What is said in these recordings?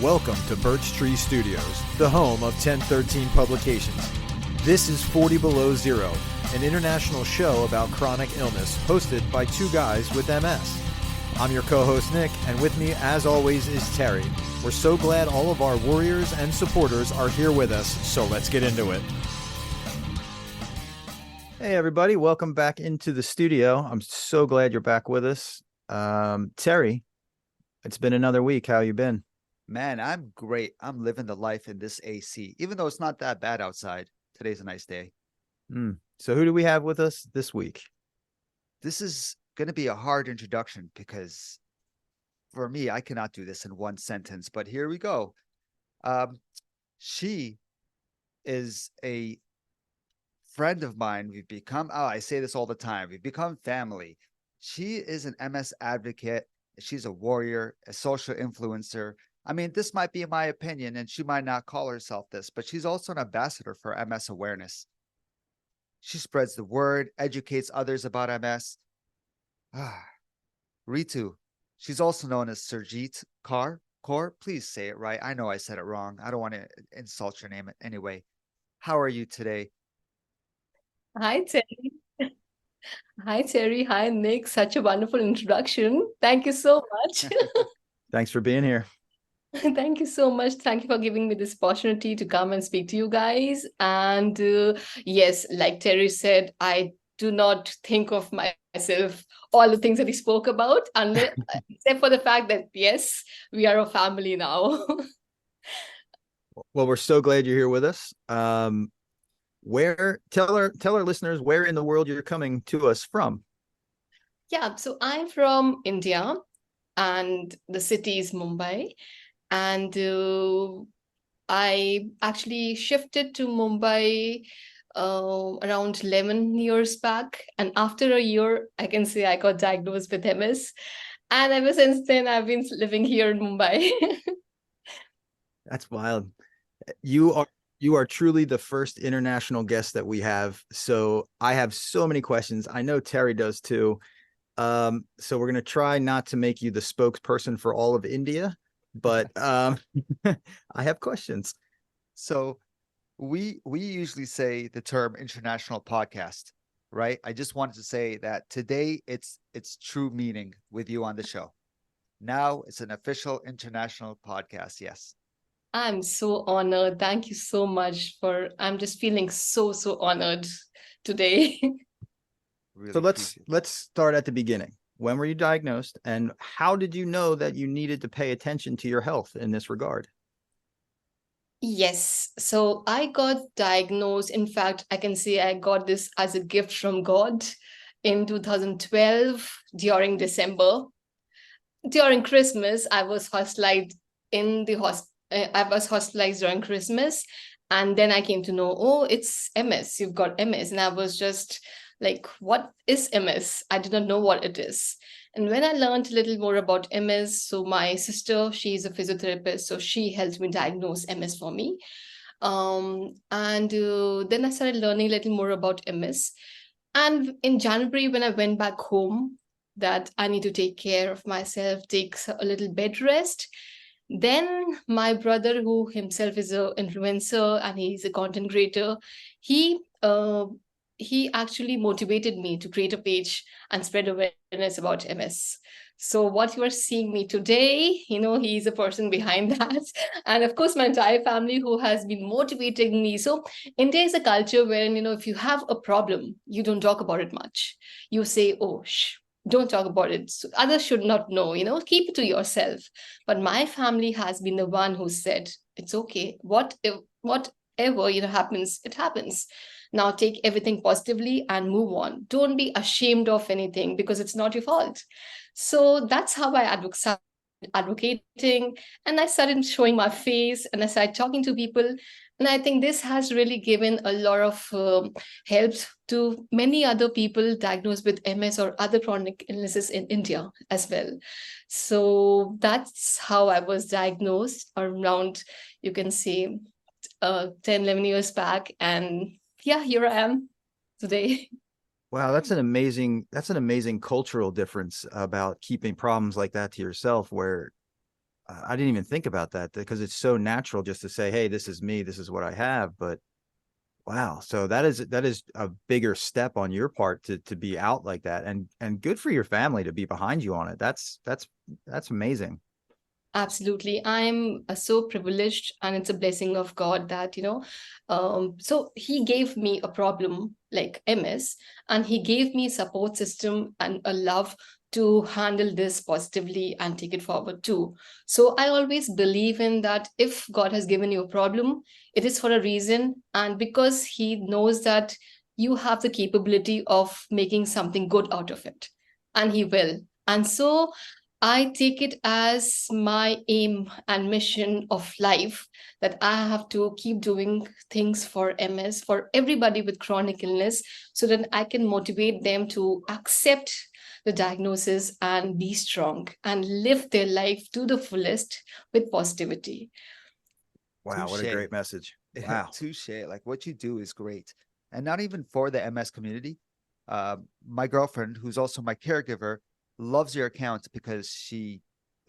Welcome to Birch Tree Studios, the home of 1013 Publications. This is 40 Below Zero, an international show about chronic illness hosted by two guys with MS. I'm your co-host Nick, and with me as always is Terry. We're so glad all of our warriors and supporters are here with us, so let's get into it. Hey everybody, welcome back into the studio. I'm so glad you're back with us. Terry, it's been another week. How you been? Man, I'm great. I'm living the life in this AC, even though it's not that bad outside. Today's a nice day. So who do we have with us this week? This is going to be a hard introduction because for me, I cannot do this in one sentence, but here we go. She is a friend of mine. We've become, I say this all the time, we've become family. She is an MS advocate. She's a warrior, a social influencer. I mean, this might be my opinion, and she might not call herself this, but she's also an ambassador for MS awareness. She spreads the word, educates others about MS. Ritu, she's also known as Surjeet Kaur. Please say it right. I know I said it wrong. I don't want to insult your name anyway. How are you today? Hi, Terry. Hi, Terry. Hi, Nick. Such a wonderful introduction. Thank you so much. Thanks for being here. Thank you so much. Thank you for giving me this opportunity to come and speak to you guys. And yes, like Terry said, I do not think of myself all the things that he spoke about, unless, except for the fact that, yes, we are a family now. Well, we're so glad you're here with us. Tell our listeners where in the world you're coming to us from. Yeah, so I'm from India, and the city is Mumbai. And I actually shifted to Mumbai around 11 years back. And after a year, I can say I got diagnosed with MS. And ever since then, I've been living here in Mumbai. That's wild. You are truly the first international guest that we have. So I have so many questions. I know Terry does too. So we're going to try not to make you the spokesperson for all of India, but I have questions. So we usually say the term international podcast, right? I just wanted to say that today it's true meaning with you on the show. Now it's an official international podcast. Yes. I'm so honored. Thank you so much I'm just feeling so honored today. Really So let's start at the beginning. When were you diagnosed, and how did you know that you needed to pay attention to your health in this regard? Yes, so I got diagnosed. In fact, I can say I got this as a gift from God in 2012 during December. During Christmas, I was hospitalized I was hospitalized during Christmas, and then I came to know, oh, it's MS. You've got MS, and I was just like, what is MS? I did not know what it is. And when I learned a little more about MS, so my sister, she's a physiotherapist, so she helped me diagnose MS for me. And then I started learning a little more about MS. And in January, when I went back home, that I need to take care of myself, take a little bed rest. Then my brother, who himself is an influencer and he's a content creator, he actually motivated me to create a page and spread awareness about MS. So what you are seeing me today, he's a person behind that. And of course, my entire family who has been motivating me. So India is a culture wherein, if you have a problem, you don't talk about it much. You say, oh, don't talk about it. So others should not know, keep it to yourself. But my family has been the one who said, it's okay. Whatever, happens, it happens. Now take everything positively and move on. Don't be ashamed of anything because it's not your fault. So that's how I started advocating, and I started showing my face, and I started talking to people. And I think this has really given a lot of help to many other people diagnosed with MS or other chronic illnesses in India as well. So that's how I was diagnosed around, you can say, 10, 11 years back. And yeah, here I am today. Wow, that's an amazing cultural difference about keeping problems like that to yourself, where I didn't even think about that because it's so natural just to say, hey, this is me, this is what I have. But wow, so that is a bigger step on your part to be out like that, and good for your family to be behind you on it. That's amazing. Absolutely. I'm so privileged, and it's a blessing of God that, so he gave me a problem like MS, and he gave me support system and a love to handle this positively and take it forward too. So I always believe in that if God has given you a problem, it is for a reason, and because he knows that you have the capability of making something good out of it, and he will. And so I take it as my aim and mission of life that I have to keep doing things for MS, for everybody with chronic illness, so that I can motivate them to accept the diagnosis and be strong and live their life to the fullest with positivity. Wow, what a Touche. great message. Wow. Touche. Like what you do is great. And not even for the MS community. My girlfriend, who's also my caregiver, loves your account because she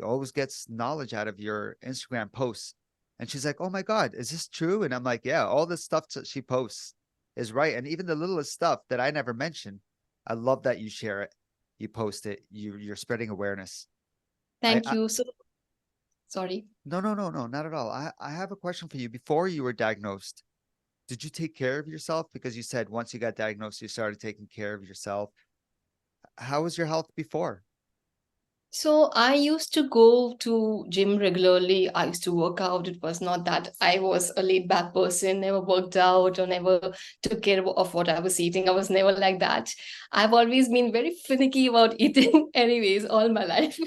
always gets knowledge out of your Instagram posts. And she's like, oh my God, is this true? And I'm like, yeah, all the stuff that she posts is right. And even the littlest stuff that I never mentioned, I love that you share it, you post it, you're spreading awareness. Thank I you. So sorry. no, not at all. I have a question for you. Before you were diagnosed, did you take care of yourself? Because you said once you got diagnosed, you started taking care of yourself. How was your health before? So I used to go to gym regularly. I used to work out. It was not that I was a laid back person, never worked out or never took care of what I was eating. I was never like that. I've always been very finicky about eating anyways all my life.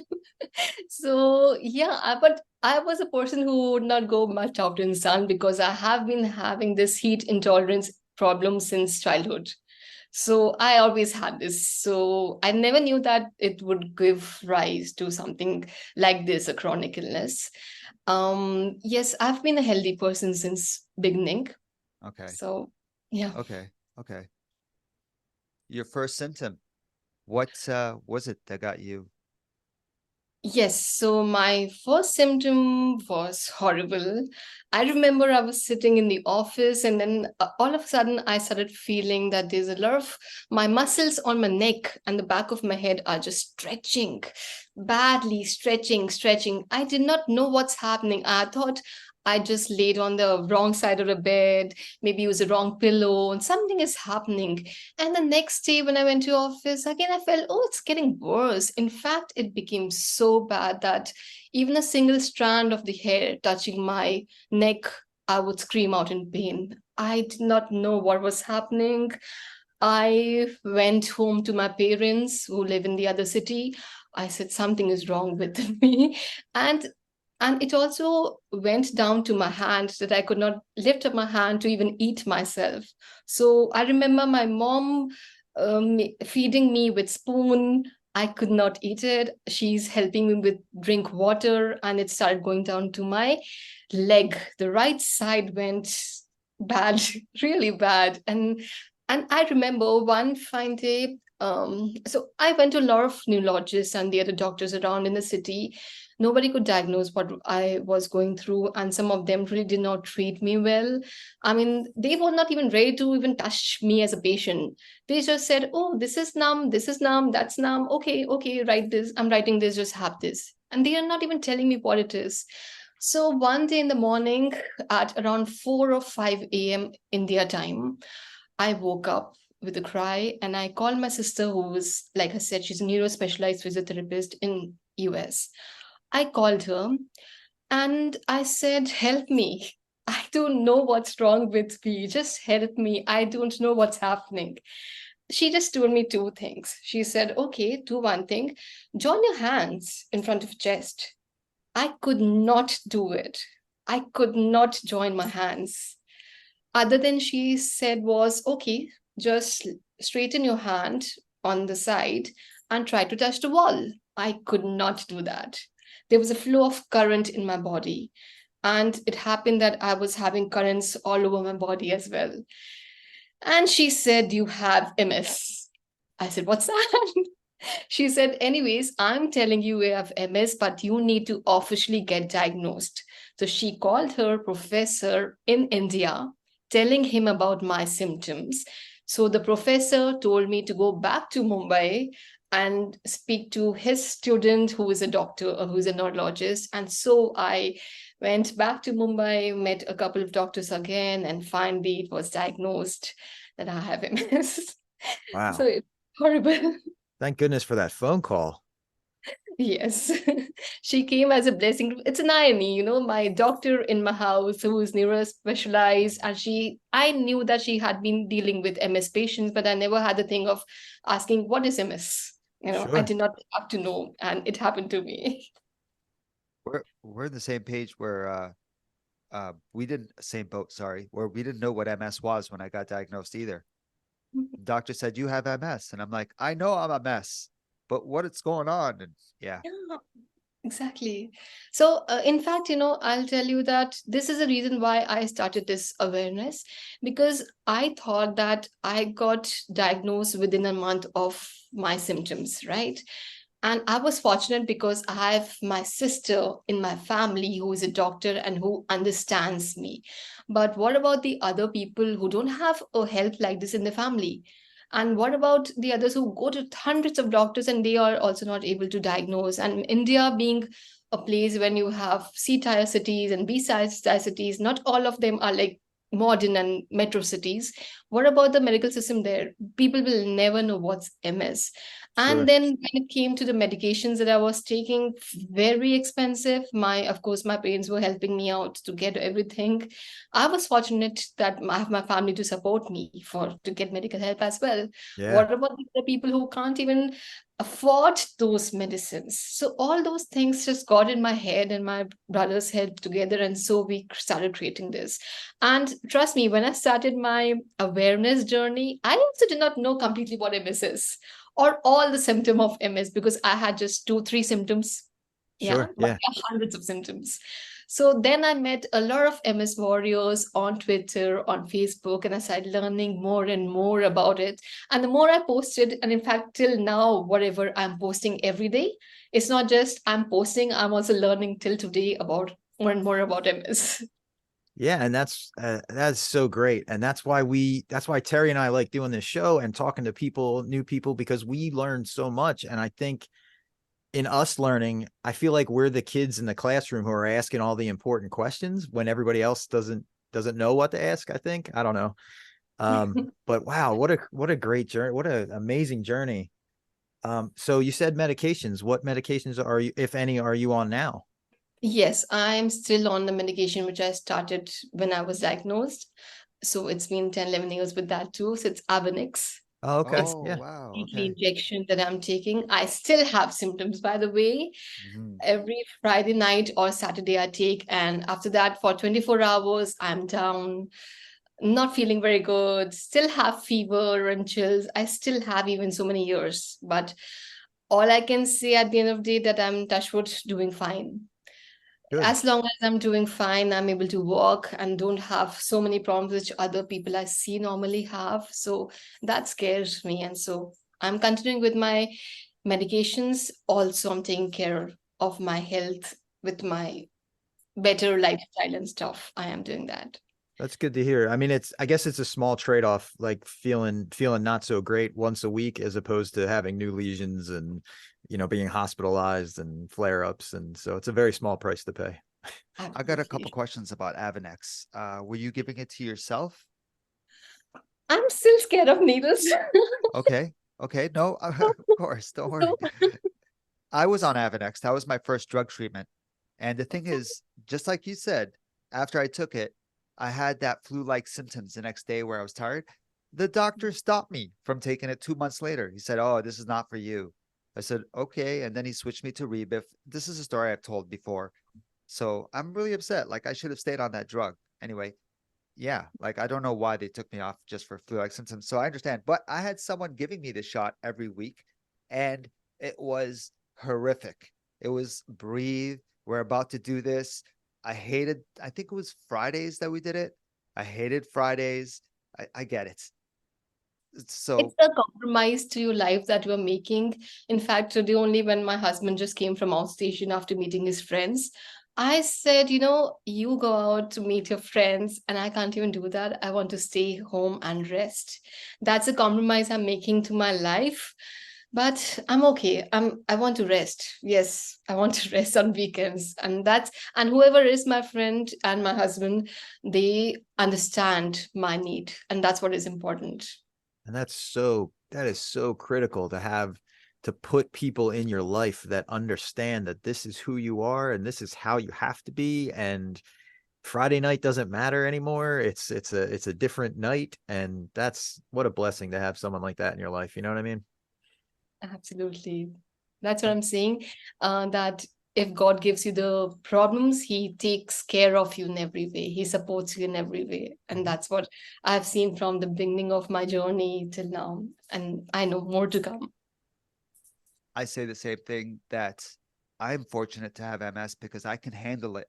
So yeah, but I was a person who would not go much out in sun because I have been having this heat intolerance problem since childhood. So I always had this. So I never knew that it would give rise to something like this, a chronic illness. Yes, I've been a healthy person since beginning. Okay. So yeah. Okay. Okay. Your first symptom. What was it that got you? Yes, so my first symptom was horrible. I remember I was sitting in the office, and then all of a sudden I started feeling that there's a lot of my muscles on my neck and the back of my head are just stretching, badly stretching, stretching. I did not know what's happening. I thought I just laid on the wrong side of the bed, maybe it was the wrong pillow, and something is happening. And the next day, when I went to office, again, I felt, oh, it's getting worse. In fact, it became so bad that even a single strand of the hair touching my neck, I would scream out in pain. I did not know what was happening. I went home to my parents who live in the other city. I said something is wrong with me. And and it also went down to my hand that I could not lift up my hand to even eat myself. So I remember my mom feeding me with spoon. I could not eat it. She's helping me with drink water, and it started going down to my leg. The right side went bad, really bad. And I remember one fine day. So I went to a lot of neurologists and the other doctors around in the city. Nobody could diagnose what I was going through, and some of them really did not treat me well. I mean, they were not even ready to even touch me as a patient. They just said, oh, this is numb, that's numb. Okay, okay, write this. I'm writing this, just have this. And they are not even telling me what it is. So one day in the morning at around 4 or 5 a.m. India time, I woke up with a cry and I called my sister, who was, like I said, she's a neurospecialized physiotherapist in US. I called her and I said, help me. I don't know what's wrong with me. Just help me. I don't know what's happening. She just told me two things. She said, okay, do one thing, join your hands in front of chest. I could not do it. I could not join my hands. Other than she said was, okay, just straighten your hand on the side and try to touch the wall. I could not do that. There was a flow of current in my body. And it happened that I was having currents all over my body as well. And she said, you have MS. I said, what's that? She said, anyways, I'm telling you you have MS, but you need to officially get diagnosed. So she called her professor in India, telling him about my symptoms. So the professor told me to go back to Mumbai and speak to his student who is a doctor or who's a neurologist. And so I went back to Mumbai, met a couple of doctors again, and finally it was diagnosed that I have MS. So Wow. it's horrible. Thank goodness for that phone call. Yes, she came as a blessing. It's an irony, my doctor in my house who is neuro specialized, and I knew that she had been dealing with MS patients, but I never had the thing of asking, what is MS? I Sure. did not have to know, and it happened to me. We're in the same page where we didn't same boat, sorry, where we didn't know what MS was when I got diagnosed either. The doctor said you have MS, and I'm like, I know I'm a mess, but what is going on? And yeah, Yeah, exactly. So, in fact, I'll tell you that this is the reason why I started this awareness, because I thought that I got diagnosed within a month of my symptoms, right? And I was fortunate because I have my sister in my family who is a doctor and who understands me. But what about the other people who don't have a help like this in the family? And what about the others who go to hundreds of doctors and they are also not able to diagnose? And India being a place when you have C-tier cities and B-tier cities, not all of them are like modern and metro cities. What about the medical system there? People will never know what's MS. And Sure. then when it came to the medications that I was taking, very expensive. Of course, my parents were helping me out to get everything. I was fortunate that I have my family to support me to get medical help as well. Yeah. What about the people who can't even afford those medicines? So all those things just got in my head and my brother's head together, and so we started creating this. And trust me, when I started my awareness journey, I also did not know completely what MS is or all the symptom of MS because I had just two, three symptoms. Yeah, Sure. but Yeah. there are hundreds of symptoms. So then I met a lot of MS warriors on Twitter, on Facebook, and I started learning more and more about it. And the more I posted, and in fact, till now, whatever I'm posting every day, it's not just I'm posting, I'm also learning till today about more and more about MS. Yeah, and that's so great. And that's why Terry and I like doing this show and talking to people, new people, because we learn so much. And I think in us learning, I feel like we're the kids in the classroom who are asking all the important questions when everybody else doesn't know what to ask, I think. I don't know. But wow, what a great journey. What an amazing journey. So you said medications. What medications are you, if any, are you on now? Yes, I'm still on the medication which I started when I was diagnosed. So it's been 10, 11 years with that too. So it's Avenix. Oh, okay. It's oh Yeah. wow, weekly okay. injection that I'm taking. I still have symptoms, by the way. Mhm. Every Friday night or Saturday I take, and after that, for 24 hours, I'm down, not feeling very good, still have fever and chills. I still have even so many years. But all I can say at the end of the day that I'm touchwood doing fine. Good. As long as I'm doing fine, I'm able to walk and don't have so many problems which other people I see normally have. So that scares me. And so I'm continuing with my medications. Also, I'm taking care of my health with my better lifestyle and stuff. I am doing that. That's good to hear. I mean, I guess it's a small trade-off, like feeling not so great once a week as opposed to having new lesions and, being hospitalized and flare-ups. And so it's a very small price to pay. I got a couple Absolutely. questions about Avenex. Were you giving it to yourself? I'm still scared of needles. Okay, okay, no, of course, don't worry. I was on Avenex. That was my first drug treatment. And the thing is, just like you said, after I took it, I had that flu-like symptoms the next day where I was tired. The doctor stopped me from taking it 2 months later. He said, "Oh, this is not for you." I said, "Okay." And then he switched me to Rebif. This is a story I've told before. So I'm really upset. Like I should have stayed on that drug. Anyway, yeah, like I don't know why they took me off just for flu-like symptoms. So I understand. But I had someone giving me the shot every week, and it was horrific. It was breathe. We're about to do this. I think it was Fridays that we did it. I hated Fridays. I get it. So It's a compromise to your life that you are making. In fact, today only when my husband just came from outstation after meeting his friends, I said, you go out to meet your friends, and I can't even do that. I want to stay home and rest. That's a compromise I'm making to my life. But I'm okay. I want to rest. Yes, I want to rest on weekends. And whoever is my friend and my husband, they understand my need. And that's what is important. And that is so critical to put people in your life that understand that this is who you are and this is how you have to be. And Friday night doesn't matter anymore. It's a different night. And that's what a blessing to have someone like that in your life. You know what I mean? Absolutely. That's what I'm saying. That if God gives you the problems, He takes care of you in every way. He supports you in every way. And that's what I've seen from the beginning of my journey till now. And I know more to come. I say the same thing, that I'm fortunate to have MS because I can handle it,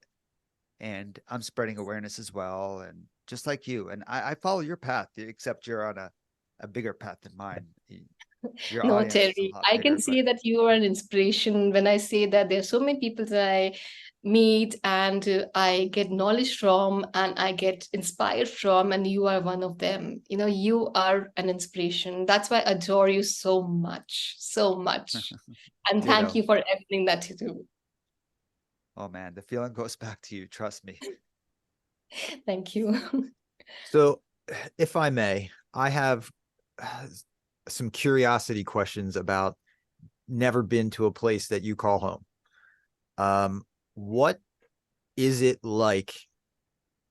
and I'm spreading awareness as well. And just like you, and I follow your path, except you're on a bigger path than mine. Your No, audience is a Terry, lot I can bigger, but say that you are an inspiration when I say that there are so many people that I meet and I get knowledge from and I get inspired from, and you are one of them. You are an inspiration. That's why I adore you so much, so much. And thank ditto. you for everything that you do. Oh man, the feeling goes back to you. Trust me. Thank you. So, if I may, I have uh, some curiosity questions about never been to a place that you call home. What is it like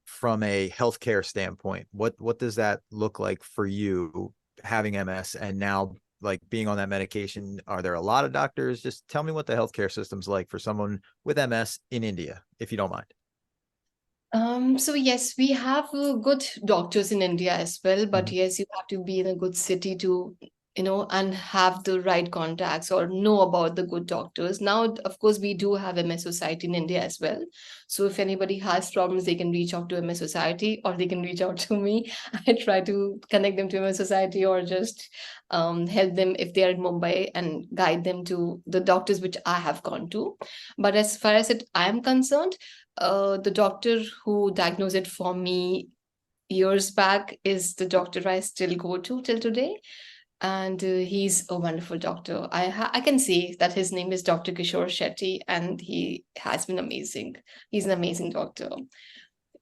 from a healthcare standpoint? What does that look like for you having MS and now like being on that medication? Are there a lot of doctors? Just tell me what the healthcare system's like for someone with MS in India, if you don't mind. So yes, we have good doctors in India as well, but Mhm. yes, you have to be in a good city to, and have the right contacts or know about the good doctors. Now, of course, we do have MS Society in India as well. So if anybody has problems, they can reach out to MS Society or they can reach out to me. I try to connect them to MS Society or just help them if they are in Mumbai and guide them to the doctors which I have gone to. But as far as I am concerned, the doctor who diagnosed it for me years back is the doctor I still go to till today. And he's a wonderful doctor. I can say that his name is Dr. Kishore Shetty, and he has been amazing. He's an amazing doctor.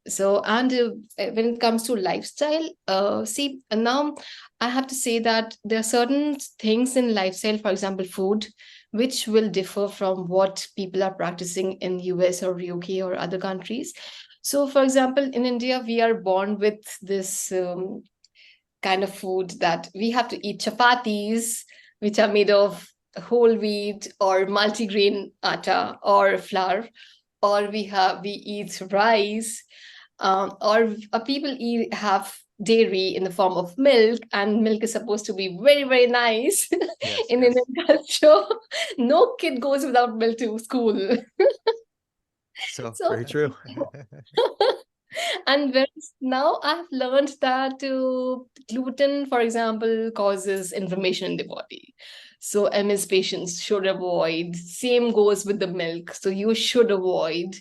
So, and when it comes to lifestyle, see, now I have to say that there are certain things in lifestyle, for example, food, which will differ from what people are practicing in US or UK or other countries. So, for example, in India, we are born with this kind of food that we have to eat chapatis, which are made of whole wheat or multigrain atta or flour, or we eat rice, or people have dairy in the form of milk, and milk is supposed to be very, very nice Yes, in yes. Indian culture. No kid goes without milk to school. So So Very true. and whereas now I've learned that gluten, for example, causes inflammation in the body. So MS patients should avoid. Same goes with the milk. So you should avoid.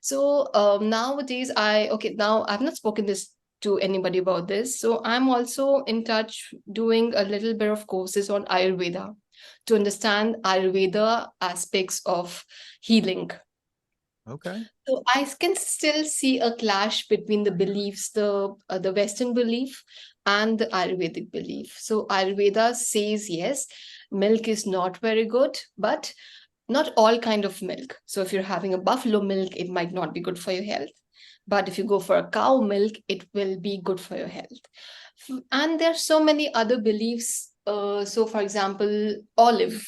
So nowadays, now I've not spoken this to anybody about this. So I'm also in touch doing a little bit of courses on Ayurveda to understand Ayurveda aspects of healing. Okay. So I can still see a clash between the beliefs, the Western belief and the Ayurvedic belief. So Ayurveda says yes, milk is not very good, but not all kind of milk. So if you're having a buffalo milk, it might not be good for your health. But if you go for a cow milk, it will be good for your health. And there are so many other beliefs. So, for example, olive,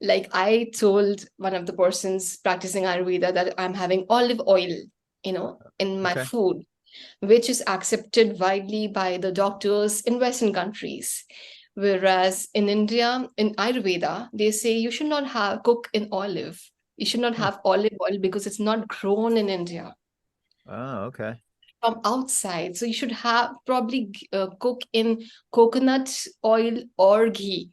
like I told one of the persons practicing Ayurveda that I'm having olive oil, in my Okay. food, which is accepted widely by the doctors in Western countries. Whereas in India, in Ayurveda, they say you should not have cook in olive. You should not Hmm. have olive oil because it's not grown in India. Oh, okay. from outside. So you should have probably cook in coconut oil or ghee.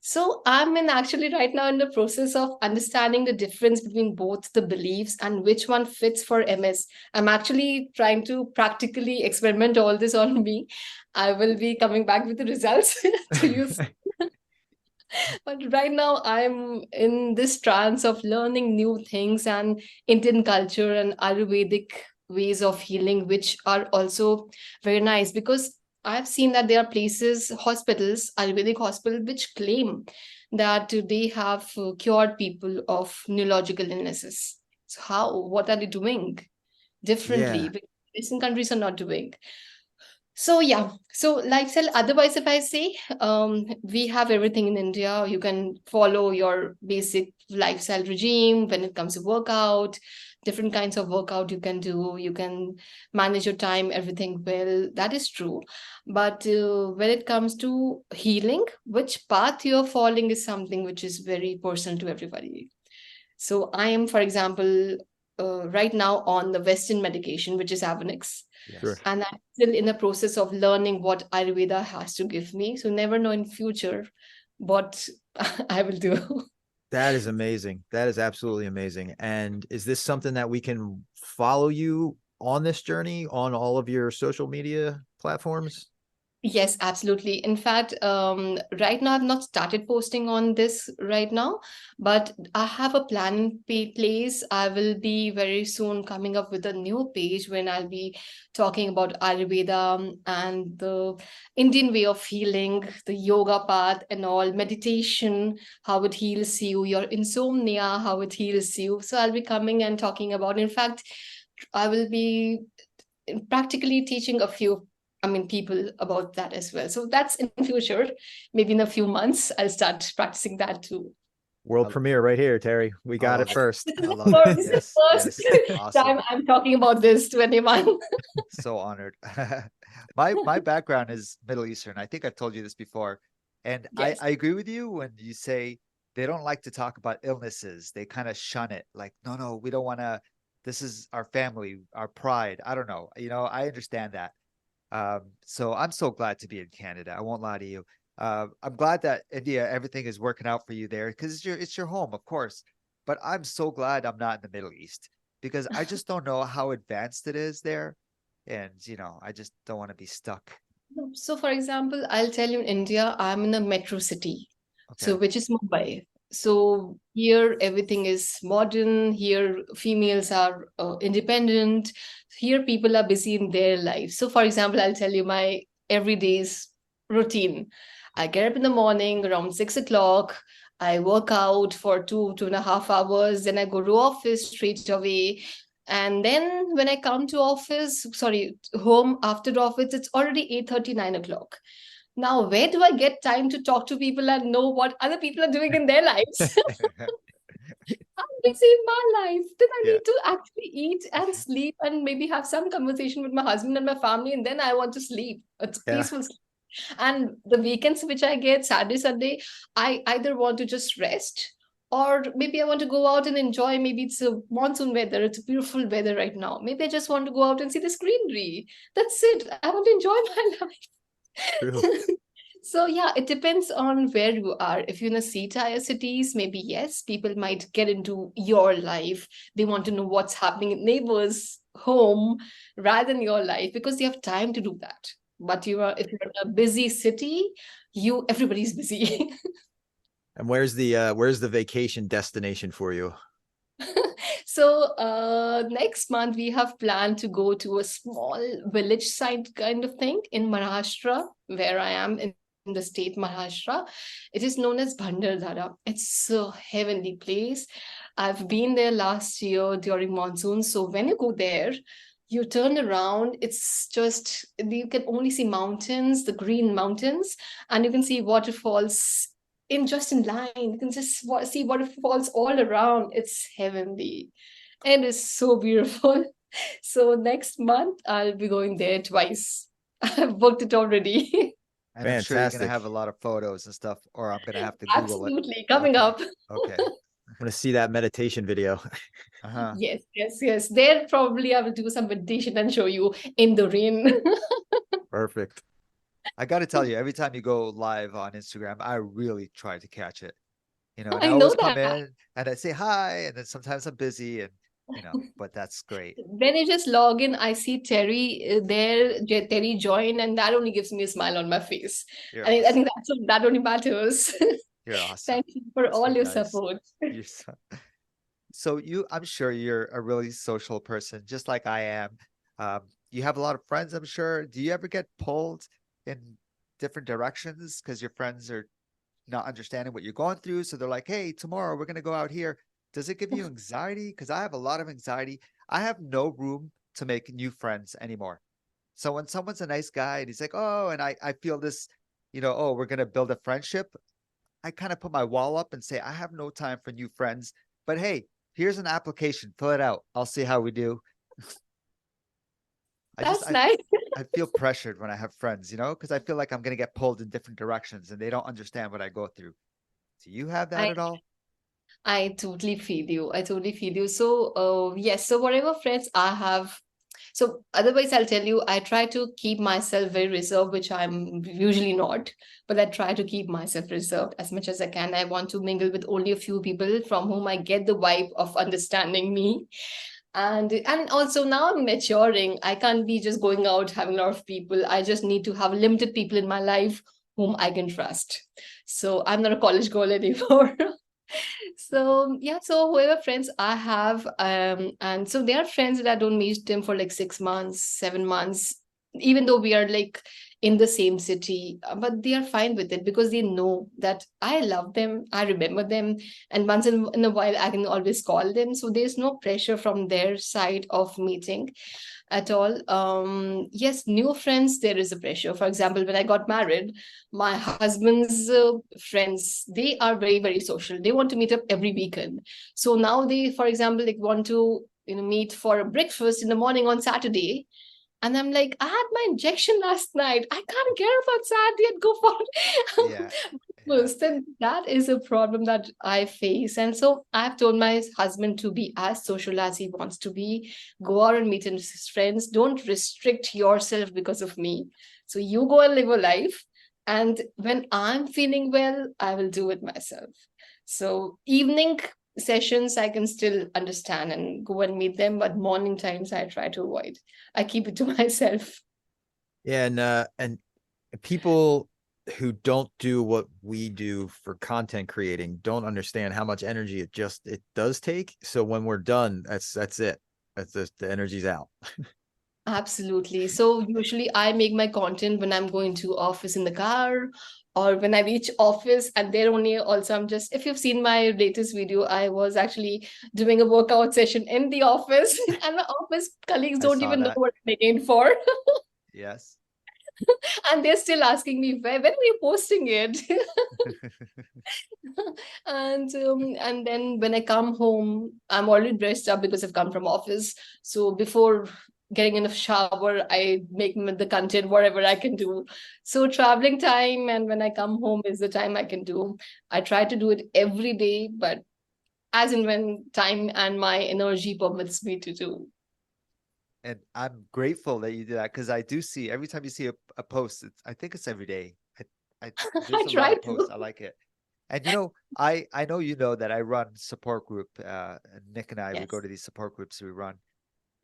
So I'm in actually right now in the process of understanding the difference between both the beliefs and which one fits for MS. I'm actually trying to practically experiment all this on me. I will be coming back with the results to use. But right now I'm in this trance of learning new things and Indian culture and Ayurvedic ways of healing, which are also very nice because I've seen that there are places, hospitals, Ayurvedic hospital, which claim that they have cured people of neurological illnesses. So what are they doing differently? Yeah. Because Western countries are not doing. So yeah, so lifestyle. Otherwise, if I say, we have everything in India. You can follow your basic lifestyle regime when it comes to workout, different kinds of workout you can do. You can manage your time, everything well. That is true. But when it comes to healing, which path you're following is something which is very personal to everybody. So I am, for example, right now on the Western medication, which is Avonex, Sure. Yes. and I'm still in the process of learning what Ayurveda has to give me. So never know in future what I will do. That is amazing. That is absolutely amazing. And is this something that we can follow you on this journey on all of your social media platforms? Yes, absolutely. In fact, right now I've not started posting on this right now, but I have a plan in place. I will be very soon coming up with a new page when I'll be talking about Ayurveda and the Indian way of healing, the yoga path and all, meditation, how it heals you, your insomnia, how it heals you. So I'll be coming and talking about, in fact, I will be practically teaching a few, I mean, people about that as well. So that's in future. Maybe in a few months I'll start practicing that too. World I, premiere right here, Terry. We I got it love it. first. This is I the love it. first, this is the Yes. first Yes. Awesome. time I'm talking about this to anyone. So honored. My background is Middle Eastern. I think I've told you this before. And Yes. I agree with you when you say they don't like to talk about illnesses. They kind of shun it. Like, no, we don't want to. This is our family, our pride. I don't know. I understand that. So I'm so glad to be in Canada. I won't lie to you. I'm glad that India, everything is working out for you there because it's your home, of course. But I'm so glad I'm not in the Middle East because I just don't know how advanced it is there. And, I just don't want to be stuck. So, for example, I'll tell you in India, I'm in a metro city, so Okay. which is Mumbai. So here everything is modern. Here females are independent. Here people are busy in their lives. So, for example, I'll tell you my everyday's routine. I get up in the morning around 6 o'clock. I work out for 2.5 hours. Then I go to office straight away. And then when I come to office, sorry, home after office, it's already 8:30, 9 o'clock. Now, where do I get time to talk to people and know what other people are doing in their lives? I'm busy in my life. Then I Yeah. need to actually eat and sleep and maybe have some conversation with my husband and my family. And then I want to sleep. It's Yeah. peaceful sleep. And the weekends which I get, Saturday, Sunday, I either want to just rest or maybe I want to go out and enjoy. Maybe it's a monsoon weather, it's a beautiful weather right now. Maybe I just want to go out and see this greenery. That's it. I want to enjoy my True. life. So yeah, it depends on where you are. If you're in a C-tier cities, maybe yes, people might get into your life. They want to know what's happening in neighbors' home rather than your life because they have time to do that. But if you're in a busy city, everybody's busy. And where's the vacation destination for you? So next month we have planned to go to a small village side kind of thing in Maharashtra, where I am in the state Maharashtra. It is known as Bhandardhara. It's a heavenly place. I've been there last year during monsoon. So when you go there, you turn around, it's just you can only see mountains, the green mountains, and you can see waterfalls in line. You can just see waterfalls all around. It's heavenly. It is so beautiful. So next month I'll be going there twice. I've booked it already. And I'm sure you're going to Fantastic. have a lot of photos and stuff, or I'm going to have to Google it. Absolutely. Coming Okay. up. Okay. I'm gonna see that meditation video. Uh-huh. Yes, yes, yes. There probably I will do some meditation and show you in the rain. Perfect. I got to tell you, every time you go live on Instagram, I really try to catch it, and I I always know come that. in and I say hi, and then sometimes I'm busy and, but that's great. When you just log in, I see Terry there, Terry join, and that only gives me a smile on my face. You're And I awesome. think that only matters. You're awesome. Thank you for That's all very your nice. support. You're so I'm sure you're a really social person, just like I am. You have a lot of friends, I'm sure. Do you ever get pulled in different directions because your friends are not understanding what you're going through? So they're like, hey, tomorrow we're going to go out here. Does it give you anxiety? Because I have a lot of anxiety. I have no room to make new friends anymore. So when someone's a nice guy and he's like, oh, and I feel this, oh, we're going to build a friendship, I kind of put my wall up and say, I have no time for new friends. But hey, here's an application, fill it out. I'll see how we do. I just That's nice. I feel pressured when I have friends, because I feel like I'm gonna get pulled in different directions and they don't understand what I go through. Do you have that I at all? I totally feel you. I totally feel you. So, yes. So whatever friends I have, so otherwise I'll tell you, I try to keep myself very reserved, which I'm usually not, but I try to keep myself reserved as much as I can. I want to mingle with only a few people from whom I get the vibe of understanding me. And also now I'm maturing. I can't be just going out having a lot of people. I just need to have limited people in my life whom I can trust. So I'm not a college girl anymore. So yeah, so whoever friends I have, and so there are friends that I don't meet them for like 6 months, 7 months, even though we are like in the same city, but they are fine with it because they know that I love them, I remember them, and once in a while I can always call them. So there's no pressure from their side of meeting at all. Yes, new friends, there is a pressure. For example, when I got married, my husband's friends, they are very, very social. They want to meet up every weekend. So now they, for example, like want to meet for a breakfast in the morning on Saturday. And I'm like, I had my injection last night. I can't care about Saturday and go for Yeah. Yeah. first. And that is a problem that I face. And so I've told my husband to be as social as he wants to be. Go out and meet his friends. Don't restrict yourself because of me. So you go and live a life. And when I'm feeling well, I will do it myself. So evening sessions I can still understand and go and meet them, but morning times I try to avoid. I keep it to myself. Yeah, and people who don't do what we do for content creating don't understand how much energy it does take. So when we're done, that's it. That's the energy's out. Absolutely. So usually I make my content when I'm going to office in the car or when I reach office, and there only also I'm just, if you've seen my latest video, I was actually doing a workout session in the office and my office colleagues I don't saw even know that. what I'm in for. Yes. And they're still asking me, when are you posting it? And then when I come home, I'm already dressed up because I've come from office. So before getting in a shower, I make the content whatever I can do. So traveling time and when I come home is the time I can do. I try to do it every day, but as and when time and my energy permits me to do. And I'm grateful that you do that because I do see every time you see a post, I think it's every day. I I there's a lot try of to. posts. I like it. And I know that I run support group. Nick and I, we go Yes. to these support groups we run.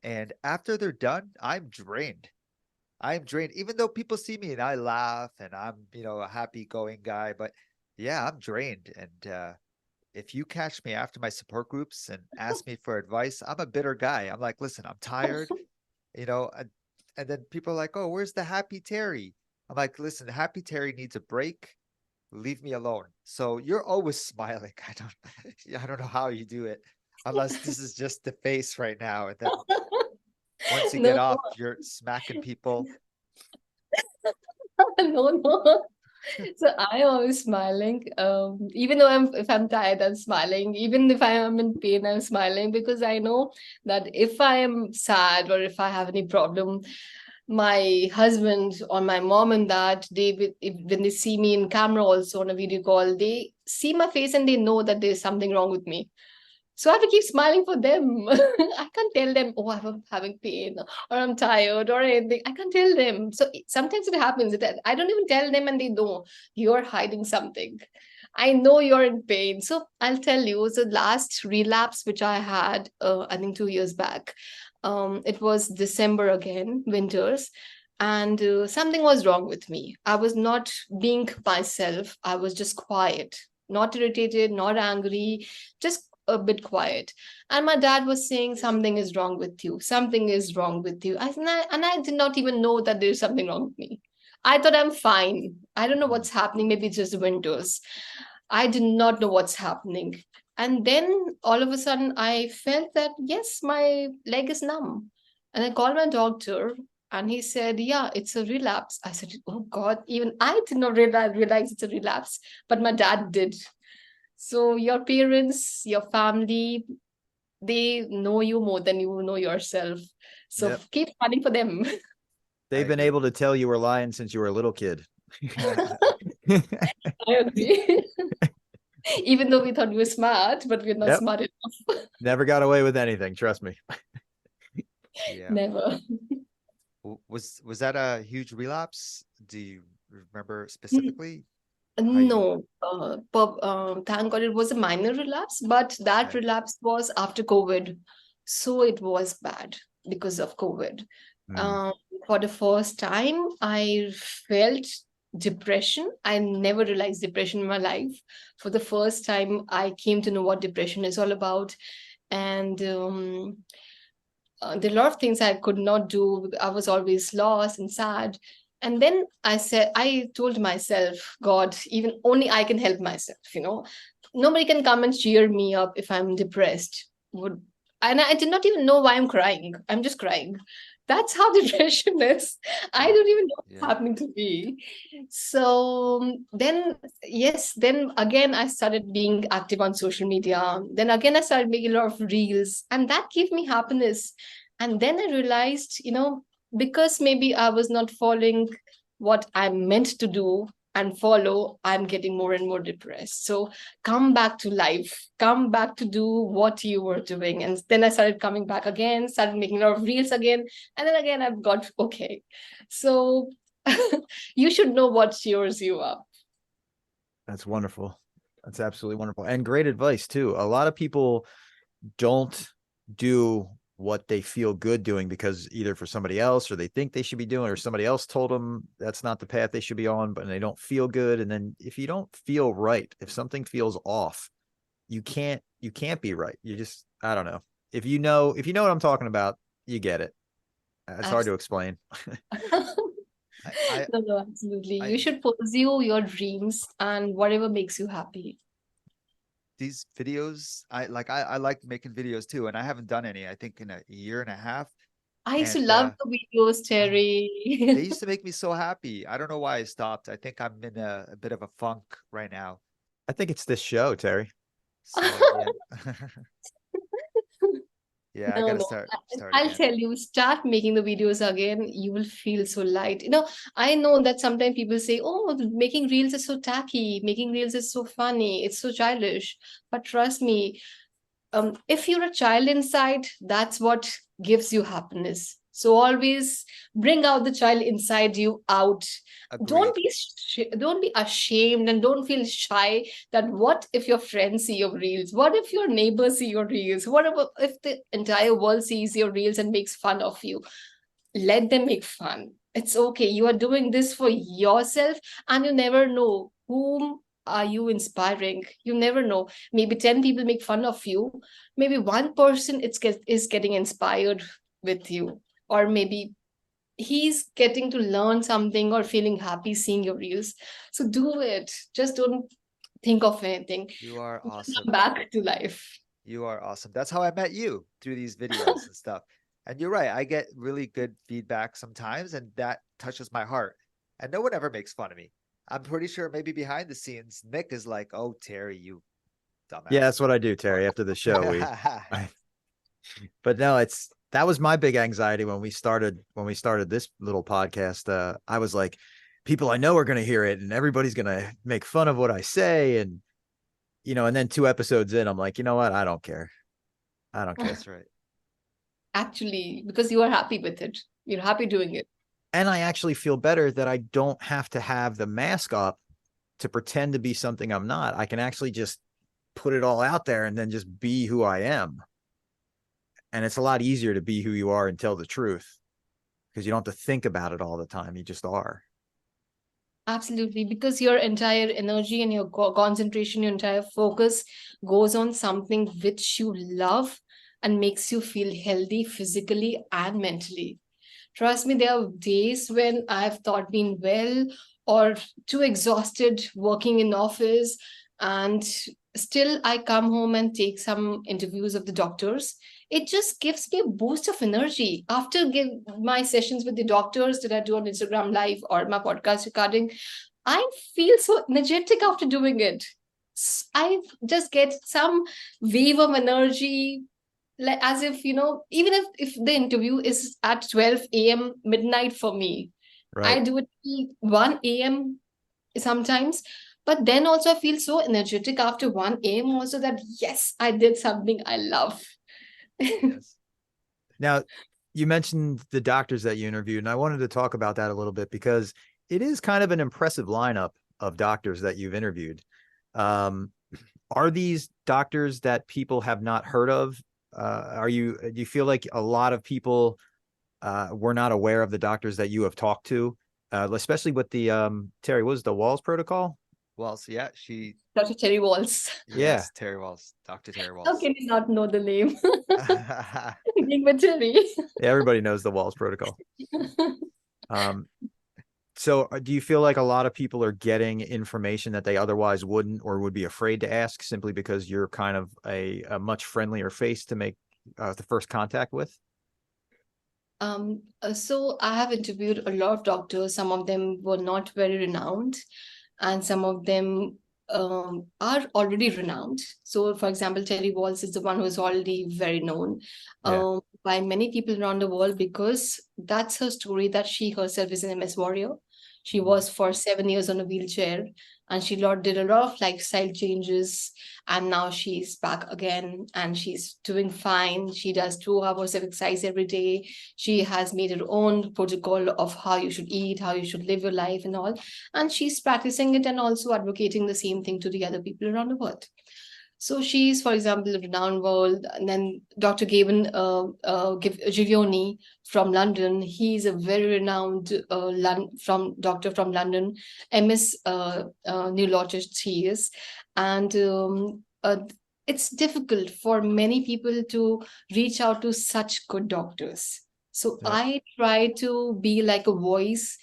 And after they're done, I'm drained. I'm drained, even though people see me and I laugh and I'm, a happy going guy. But yeah, I'm drained. And if you catch me after my support groups and ask me for advice, I'm a bitter guy. I'm like, listen, I'm tired, you know, and, and then people are like, oh, where's the happy Terry? I'm like, listen, happy Terry needs a break. Leave me alone. So you're always smiling. I don't know how you do it, unless this is just the face right now. And then once you get No, off, you're smacking people. no, no. So I always smiling. Even though if I'm tired, I'm smiling. Even if I am in pain, I'm smiling because I know that if I am sad or if I have any problem, my husband or my mom and dad, when they see me in camera also on a video call, they see my face and they know that there's something wrong with me. So I have to keep smiling for them. I can't tell them, oh, I'm having pain or I'm tired or anything. I can't tell them. So sometimes it happens that I don't even tell them and they know you're hiding something. I know you're in pain. So I'll tell you, the last relapse which I had, I think 2 years back, it was December again, winters. And something was wrong with me. I was not being myself. I was just quiet, not irritated, not angry, just a bit quiet. And my dad was saying, something is wrong with you. Something is wrong with you. And I did not even know that there's something wrong with me. I thought I'm fine. I don't know what's happening. Maybe it's just winters. I did not know what's happening. And then all of a sudden, I felt that, yes, my leg is numb. And I called my doctor and he said, yeah, it's a relapse. I said, oh God, even I did not realize it's a relapse, but my dad did. So your parents, your family, they know you more than you know yourself. So Yep. keep fighting for them. They've been agree. able to tell you were lying since you were a little kid. I agree. Even though we thought we were smart, but we're not Yep. smart enough. Never got away with anything. Trust me. Yeah. Never. Was that a huge relapse? Do you remember specifically? How you- No, thank God it was a minor relapse, but that Okay. relapse was after COVID. So it was bad because of COVID. Um, for the first time, I felt depression. I never realized depression in my life. For the first time, I came to know what depression is all about. And there are a lot of things I could not do. I was always lost and sad. And then I told myself, God, even only I can help myself, Nobody can come and cheer me up if I'm depressed. And I did not even know why I'm crying. I'm just crying. That's how depression is. I don't even know what's Yeah. happening to me. So then, yes, then again, I started being active on social media. Then again, I started making a lot of reels, and that gave me happiness. And then I realized, because maybe I was not following what I'm meant to do and follow, I'm getting more and more depressed. So come back to life, come back to do what you were doing. And then I started coming back again, started making a lot of reels again. And then again, I've got okay. So you should know what cheers you up. That's wonderful. That's absolutely wonderful. And great advice too. A lot of people don't do what they feel good doing because either for somebody else or they think they should be doing, or somebody else told them that's not the path they should be on, but they don't feel good. And then if you don't feel right, if something feels off, you can't be right. You just, I don't know. If you know what I'm talking about, you get it. It's hard to explain. No, absolutely. I- You should pursue your dreams and whatever makes you happy. These videos, I like making videos too, and I haven't done any, I think, in a year and a half. I used to And love the videos, they Terry. used to make me so happy. I don't know why I stopped. I think I'm in a bit of a funk right now. I think it's this show, Terry. So yeah. Yeah, I No, gotta no. start I'll again. tell you, start making the videos again. You will feel so light. I know that sometimes people say, oh, making reels is so tacky, making reels is so funny, it's so childish. But trust me, if you're a child inside, that's what gives you happiness. So always bring out the child inside you out. Agreed. Don't be ashamed and don't feel shy that what if your friends see your reels? What if your neighbors see your reels? What if the entire world sees your reels and makes fun of you? Let them make fun. It's okay. You are doing this for yourself, and you never know whom are you inspiring. You never know. Maybe 10 people make fun of you. Maybe one person is getting inspired with you, or maybe he's getting to learn something or feeling happy seeing your reels. So do it. Just don't think of anything. You are Come awesome. back to life. You are awesome. That's how I met you, through these videos and stuff. And you're right. I get really good feedback sometimes, and that touches my heart. And no one ever makes fun of me. I'm pretty sure maybe behind the scenes, Nick is like, "Oh, Terry, you dumbass." Yeah, that's what I do, Terry. After the show, but no, that was my big anxiety when we started this little podcast. I was like, people I know are going to hear it and everybody's going to make fun of what I say. And and then 2 episodes in, I'm like, you know what? I don't care. I don't care. That's right. Actually, because you are happy with it. You're happy doing it. And I actually feel better that I don't have to have the mask up to pretend to be something I'm not. I can actually just put it all out there and then just be who I am. And it's a lot easier to be who you are and tell the truth because you don't have to think about it all the time. You just are. Absolutely, because your entire energy and your concentration, your entire focus goes on something which you love and makes you feel healthy physically and mentally. Trust me, there are days when I've thought been well or too exhausted working in office, and still I come home and take some interviews of the doctors. It just gives me a boost of energy after give my sessions with the doctors that I do on Instagram Live or my podcast recording. I feel so energetic after doing it. I just get some wave of energy, like as if, even if the interview is at 12 a.m. midnight for me, I Right. do it till 1 a.m. sometimes. But then also I feel so energetic after 1 a.m. also that yes, I did something I love. Yes. Now, you mentioned the doctors that you interviewed, and I wanted to talk about that a little bit because it is kind of an impressive lineup of doctors that you've interviewed. Um, are these doctors that people have not heard of? Do you feel like a lot of people were not aware of the doctors that you have talked to, especially with the Terry, what was the Walls protocol? Walls. Yeah, she. Dr. Terry Walls. Yeah. Yes, Terry Walls, Dr. Terry How Walls. can you not know the name? Being with Terry. Yeah, everybody knows the Walls protocol. Um, so do you feel like a lot of people are getting information that they otherwise wouldn't or would be afraid to ask simply because you're kind of a much friendlier face to make the first contact with? So I have interviewed a lot of doctors. Some of them were not very renowned, and some of them are already renowned. So, for example, Terry Walls is the one who is already very known Yeah. by many people around the world because that's her story that she herself is an MS warrior. She was for 7 years on a wheelchair, and she did a lot of lifestyle changes, and now she's back again and she's doing fine. She does 2 hours of exercise every day. She has made her own protocol of how you should eat, how you should live your life, and all. And she's practicing it and also advocating the same thing to the other people around the world. So she's, for example, a renowned world. And then Dr. Gavin Givioni from London, he's a very renowned doctor from London, MS neurologist he is. And it's difficult for many people to reach out to such good doctors. So Yep. I try to be like a voice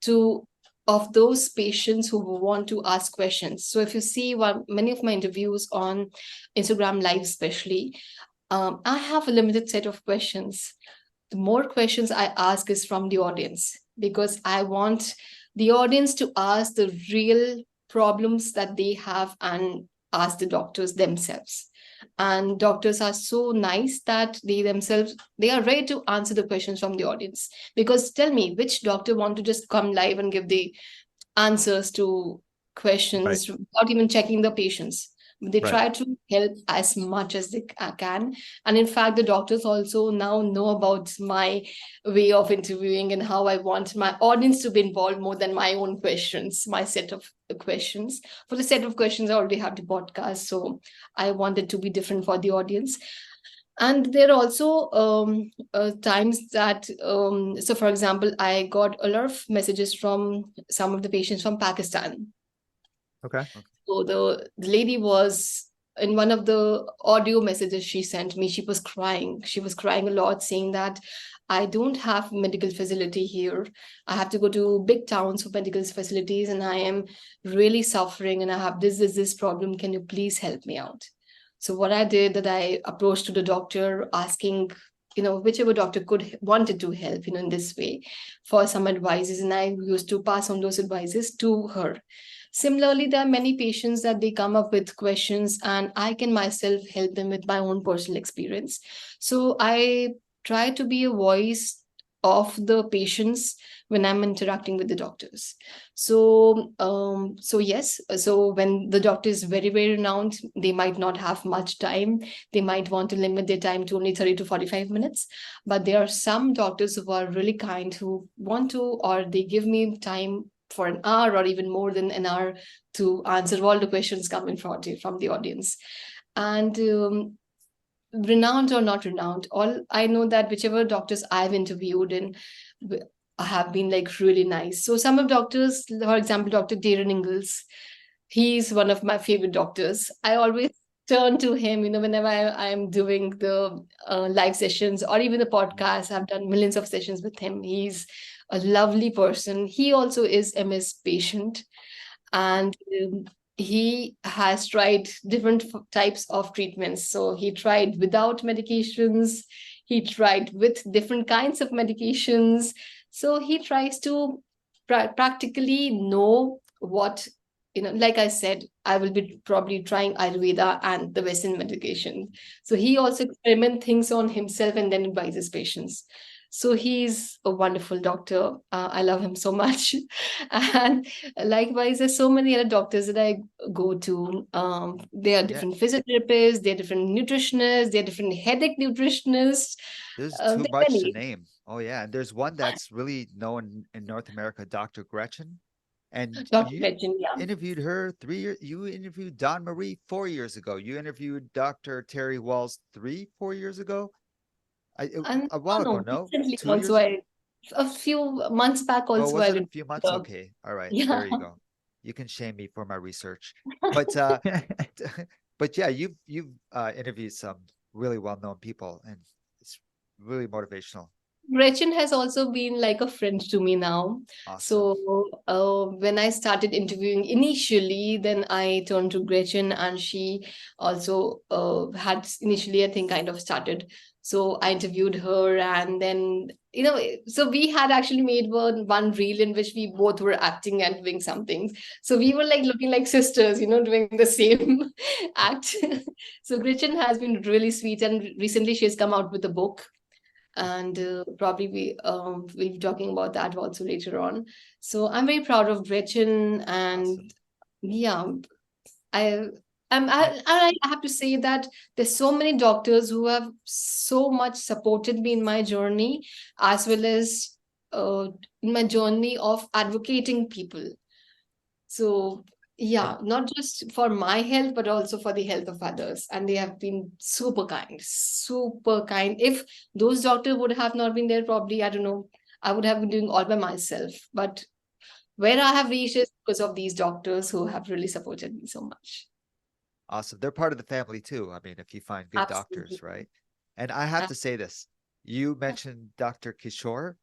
to of those patients who want to ask questions. So if you see many of my interviews on Instagram Live, especially, I have a limited set of questions. The more questions I ask is from the audience because I want the audience to ask the real problems that they have and ask the doctors themselves. And doctors are so nice that they are ready to answer the questions from the audience. Because tell me, which doctor want to just come live and give the answers to questions without even checking the patients? They Right. try to help as much as they can. And in fact, the doctors also now know about my way of interviewing and how I want my audience to be involved more than my own questions, my set of questions. For the set of questions, I already have the podcast. So I want it to be different for the audience. And there are also times that, so for example, I got a lot of messages from some of the patients from Pakistan. Okay. So the lady was in one of the audio messages she sent me, she was crying. She was crying a lot, saying that I don't have medical facility here. I have to go to big towns for medical facilities and I am really suffering and I have this problem. Can you please help me out? So what I did that I approached to the doctor asking, whichever doctor wanted to help, in this way for some advices. And I used to pass on those advices to her. Similarly, there are many patients that they come up with questions and I can myself help them with my own personal experience. So I try to be a voice of the patients when I'm interacting with the doctors. So yes, so when the doctor is very, very renowned, they might not have much time. They might want to limit their time to only 30 to 45 minutes. But there are some doctors who are really kind, who want to, or they give me time for an hour or even more than an hour to answer all the questions coming from the audience. And renowned or not renowned, all I know that whichever doctors I've interviewed and have been like really nice. So some of doctors, for example, Dr. Darren Ingalls, he's one of my favorite doctors. I always turn to him, whenever I'm doing the live sessions or even the podcast. I've done millions of sessions with him. He's a lovely person. He also is MS patient, and he has tried different types of treatments. So he tried without medications, he tried with different kinds of medications. So he tries to practically know what, like I said, I will be probably trying Ayurveda and the Western medication. So he also experiment things on himself and then advises patients. So he's a wonderful doctor. I love him so much. And likewise, there's so many other doctors that I go to. They are different physiotherapists, they're different nutritionists, they're different headache nutritionists. There's There too are much to many. name. Oh yeah, and there's one that's really known in North America, Dr. Gretchen. And Dr. you Gretchen, yeah. interviewed her 3 years. You interviewed Don Marie 4 years ago. You interviewed Dr. Terry Walls 4 years ago. And A while ago, no, no, recently 2 years also, ago. a few months back Oh, also, was I it a did. few months? Okay, all right, Yeah. there you go. You can shame me for my research, but but yeah, you've interviewed some really well-known people, and it's really motivational. Gretchen has also been like a friend to me now. Awesome. So when I started interviewing initially, then I turned to Gretchen, and she also had initially, I think, kind of started. So I interviewed her, and then, so we had actually made one reel in which we both were acting and doing some things. So we were like looking like sisters, doing the same act. So Gretchen has been really sweet, and recently she has come out with a book, and probably we'll be talking about that also later on. So I'm very proud of Gretchen, and Awesome. yeah, I I I have to say that there's so many doctors who have so much supported me in my journey, as well as in my journey of advocating people. So and yeah, not just for my health, but also for the health of others. And they have been super kind, super kind. If those doctors would have not been there, probably, I don't know, I would have been doing all by myself. But where I have reached is because of these doctors who have really supported me so much. awesome. They're part of the family too. I mean, if you find good Absolutely. doctors, right? And I have to say this. You mentioned Dr. Kishore.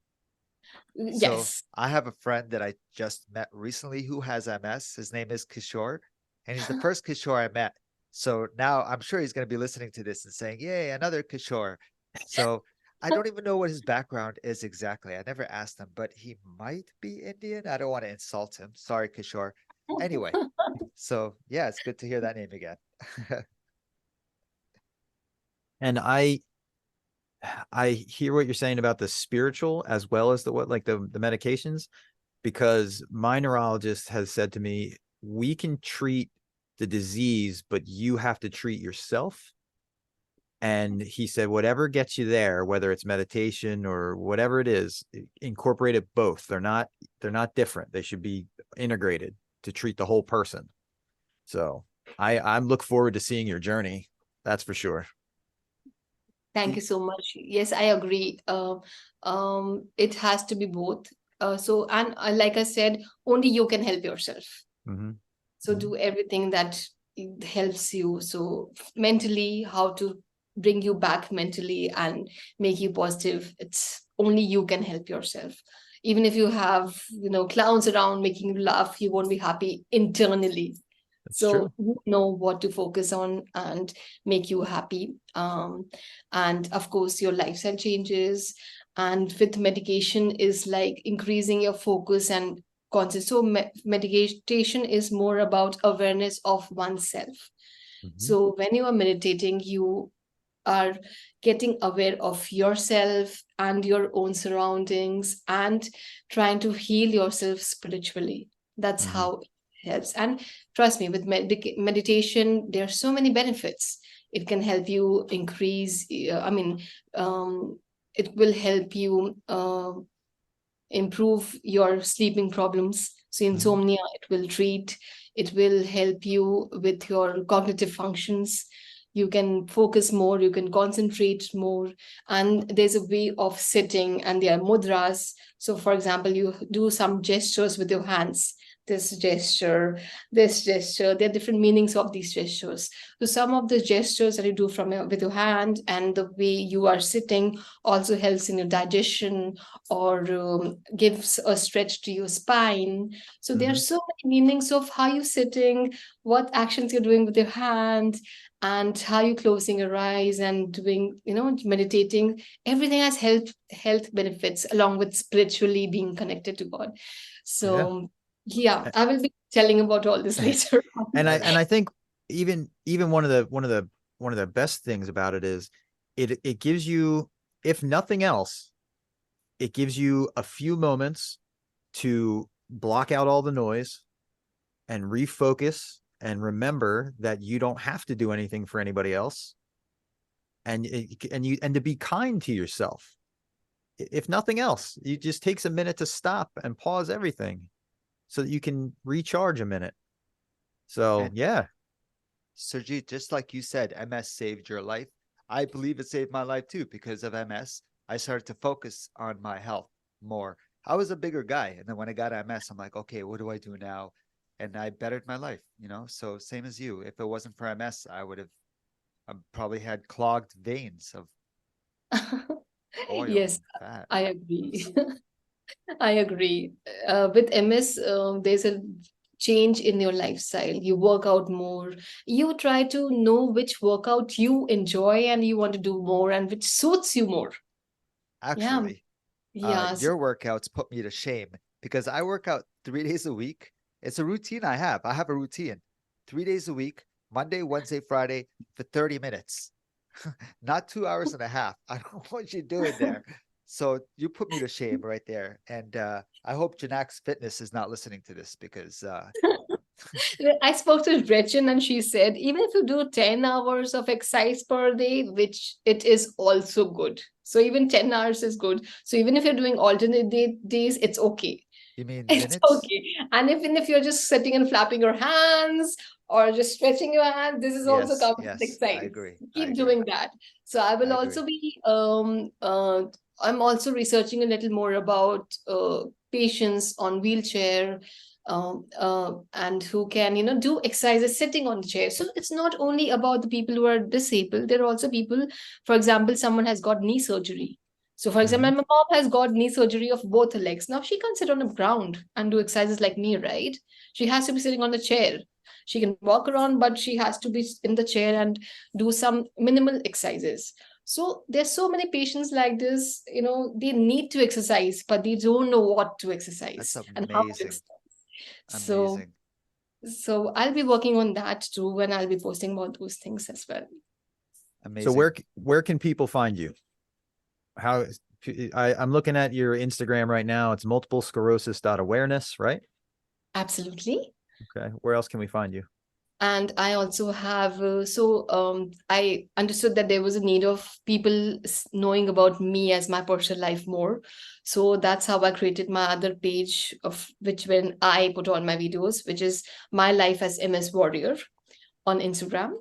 So Yes. I have a friend that I just met recently who has MS. His name is Kishore, and he's the first Kishore I met. So now I'm sure he's going to be listening to this and saying, "Yay, another Kishore." So I don't even know what his background is exactly. I never asked him, but he might be Indian. I don't want to insult him. Sorry, Kishore. Anyway, so yeah, it's good to hear that name again. And I hear what you're saying about the spiritual as well as the what, like the medications, because my neurologist has said to me, we can treat the disease, but you have to treat yourself. And he said, whatever gets you there, whether it's meditation or whatever it is, incorporate it both. They're not different. They should be integrated to treat the whole person. So I'm look forward to seeing your journey. That's for sure. Thank you The so much. Yes, I agree. It has to be both. And like I said, only you can help yourself. Mm-hmm. So do everything that helps you. So mentally, how to bring you back mentally and make you positive. It's only you can help yourself. Even if you have, clowns around making you laugh, you won't be happy internally. That's So true. you know what to focus on and make you happy. And of course, your lifestyle changes. And with medication is like increasing your focus and concept. So meditation is more about awareness of oneself. Mm-hmm. So when you are meditating, you are getting aware of yourself and your own surroundings and trying to heal yourself spiritually. That's Hmm. how it helps. And trust me, with meditation, there are so many benefits. It can help you increase, it will help you improve your sleeping problems. So, Hmm. insomnia, it will treat, it will help you with your cognitive functions. You can focus more, you can concentrate more. And there's a way of sitting, and there are mudras. So, for example, you do some gestures with your hands. This gesture, this gesture, there are different meanings of these gestures. So, some of the gestures that you do with your hand and the way you are sitting also helps in your digestion, or gives a stretch to your spine. So there are Hmm. so many meanings of how you're sitting, what actions you're doing with your hand, and how you're closing your eyes and doing, meditating. Everything has health benefits along with spiritually being connected to God. Yeah. So yeah, I will be telling about all this later on. And I think even one of the best things about it is it gives you, if nothing else, it gives you a few moments to block out all the noise and refocus and remember that you don't have to do anything for anybody else, and to be kind to yourself. If nothing else, it just takes a minute to stop and pause everything so that you can recharge a minute. So And yeah. Surjeet, just like you said, MS saved your life. I believe it saved my life too. Because of MS, I started to focus on my health more. I was a bigger guy, and then when I got MS, I'm like, okay, what do I do now? And I bettered my life, So same as you. If it wasn't for MS, I would have probably had clogged veins of oil Yes, and fat. I agree. I agree. With MS, there's a change in your lifestyle. You work out more. You try to know which workout you enjoy and you want to do more, and which suits you more. Yeah. Actually, Yeah. So, your workouts put me to shame because I work out 3 days a week. It's a routine I have. I have a routine 3 days a week, Monday, Wednesday, Friday, for 30 minutes, not 2 hours and a half. I don't know what you're doing there. So you put me to shame right there. And I hope Janax Fitness is not listening to this because I spoke to Gretchen and she said, even if you do 10 hours of exercise per day, which it is also good. So even 10 hours is good. So even if you're doing alternate days, it's okay. you mean It's minutes? okay. And even if you're just sitting and flapping your hands or just stretching your hands, this is also Yes, counted as yes, I exercise. agree. I Keep agree. doing that. So I will I agree. also be I'm also researching a little more about patients on wheelchair, and who can, do exercises sitting on the chair. So it's not only about the people who are disabled. There are also people, for example, someone has got knee surgery. So, for example, Hmm. my mom has got knee surgery of both her legs. Now she can't sit on the ground and do exercises like me, right? She has to be sitting on the chair. She can walk around, but she has to be in the chair and do some minimal exercises. So there's so many patients like this, they need to exercise, but they don't know what to That's exercise and how to amazing. exercise. So, Amazing. so I'll be working on that too, and I'll be posting about those things as well. So Amazing. where can people find you? How I'm looking at your Instagram right now. It's multiple sclerosis.awareness, right? Absolutely. Okay. Where else can we find you? And I also have, I understood that there was a need of people knowing about me as my personal life more. So that's how I created my other page, of which when I put on my videos, which is my life as MS Warrior on Instagram.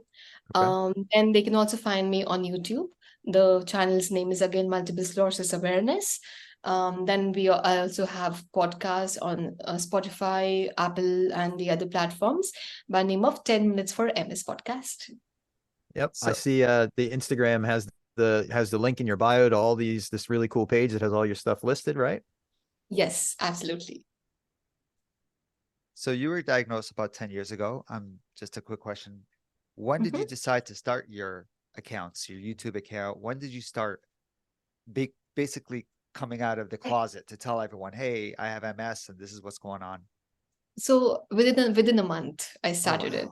Okay. And they can also find me on YouTube. The channel's name is again Multiple Sclerosis Awareness. Then I also have podcasts on Spotify, Apple, and the other platforms by name of 10 Minutes for MS Podcast. Yep. I So see the Instagram has the link in your bio to all this really cool page that has all your stuff listed, right? yes, absolutely. So you were diagnosed about 10 years ago. Just a quick question. When did you Mhm. decide to start your accounts, your YouTube account? When did you start basically coming out of the closet to tell everyone, hey, I have MS and this is what's going on? So within a month, I Oh, started it. wow.